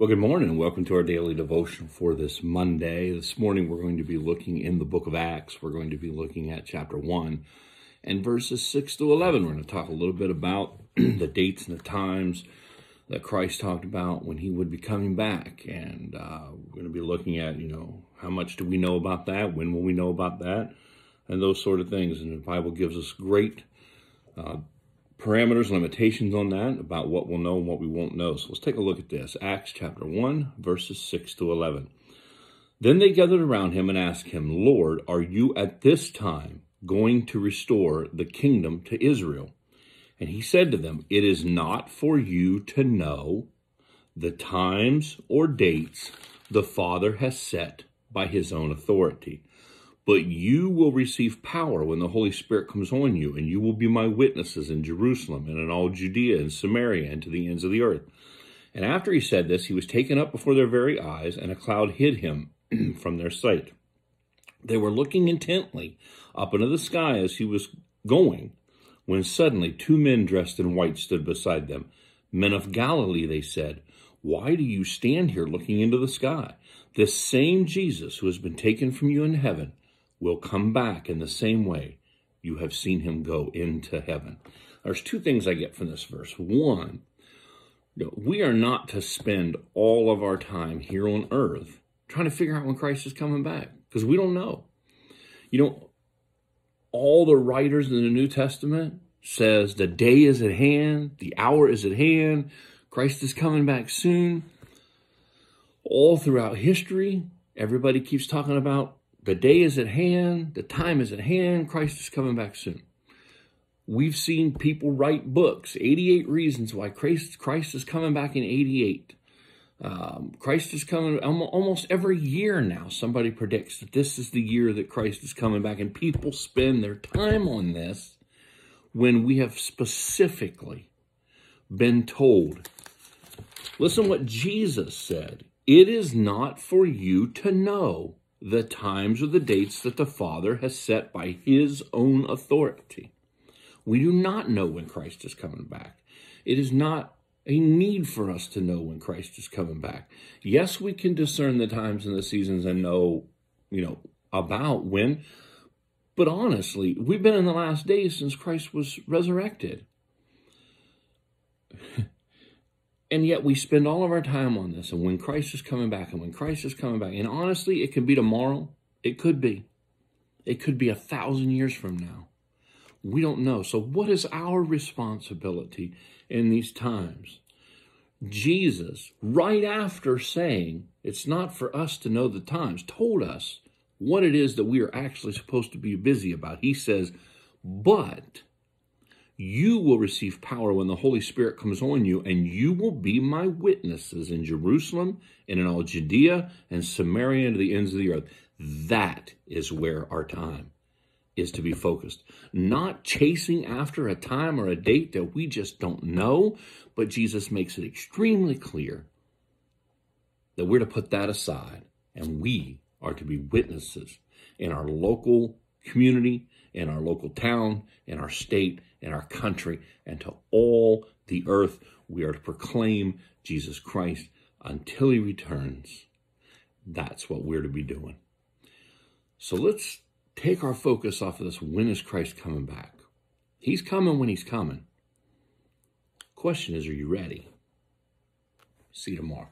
Well, good morning and welcome to our daily devotion for this Monday. This morning we're going to be looking in the book of Acts. We're going to be looking at chapter 1 and verses 6 to 11. We're going to talk a little bit about the dates and the times that Christ talked about when he would be coming back. And we're going to be looking at, how much do we know about that? When will we know about that? And those sort of things. And the Bible gives us great parameters, limitations on that, about what we'll know and what we won't know. So let's take a look at this. Acts chapter 1, verses 6 to 11. Then they gathered around him and asked him, Lord, are you at this time going to restore the kingdom to Israel? And he said to them, it is not for you to know the times or dates the Father has set by his own authority. But you will receive power when the Holy Spirit comes on you, and you will be my witnesses in Jerusalem and in all Judea and Samaria and to the ends of the earth. And after he said this, he was taken up before their very eyes, and a cloud hid him from their sight. They were looking intently up into the sky as he was going, when suddenly 2 men dressed in white stood beside them. Men of Galilee, they said, why do you stand here looking into the sky? This same Jesus who has been taken from you in heaven will come back in the same way you have seen him go into heaven. There's 2 things I get from this verse. One, we are not to spend all of our time here on earth trying to figure out when Christ is coming back, because we don't know. All the writers in the New Testament says the day is at hand, the hour is at hand, Christ is coming back soon. All throughout history, everybody keeps talking about the day is at hand, the time is at hand, Christ is coming back soon. We've seen people write books, 88 reasons why Christ is coming back in 88. Christ is coming almost every year now. Somebody predicts that this is the year that Christ is coming back, and people spend their time on this when we have specifically been told. Listen what Jesus said. It is not for you to know the times or the dates that the Father has set by his own authority. We do not know when Christ is coming back. It is not a need for us to know when Christ is coming back. Yes, we can discern the times and the seasons and know, about when. But honestly, we've been in the last days since Christ was resurrected. And yet we spend all of our time on this, and when Christ is coming back, and when Christ is coming back. And honestly, it could be tomorrow. It could be. It could be 1,000 years from now. We don't know. So what is our responsibility in these times? Jesus, right after saying it's not for us to know the times, told us what it is that we are actually supposed to be busy about. He says, but you will receive power when the Holy Spirit comes on you, and you will be my witnesses in Jerusalem and in all Judea and Samaria and to the ends of the earth. That is where our time is to be focused. Not chasing after a time or a date that we just don't know, but Jesus makes it extremely clear that we're to put that aside, and we are to be witnesses in our local community, in our local town, in our state, in our country, and to all the earth. We are to proclaim Jesus Christ until he returns. That's what we're to be doing. So let's take our focus off of this. When is Christ coming back? He's coming when he's coming. Question is, are you ready? See you tomorrow.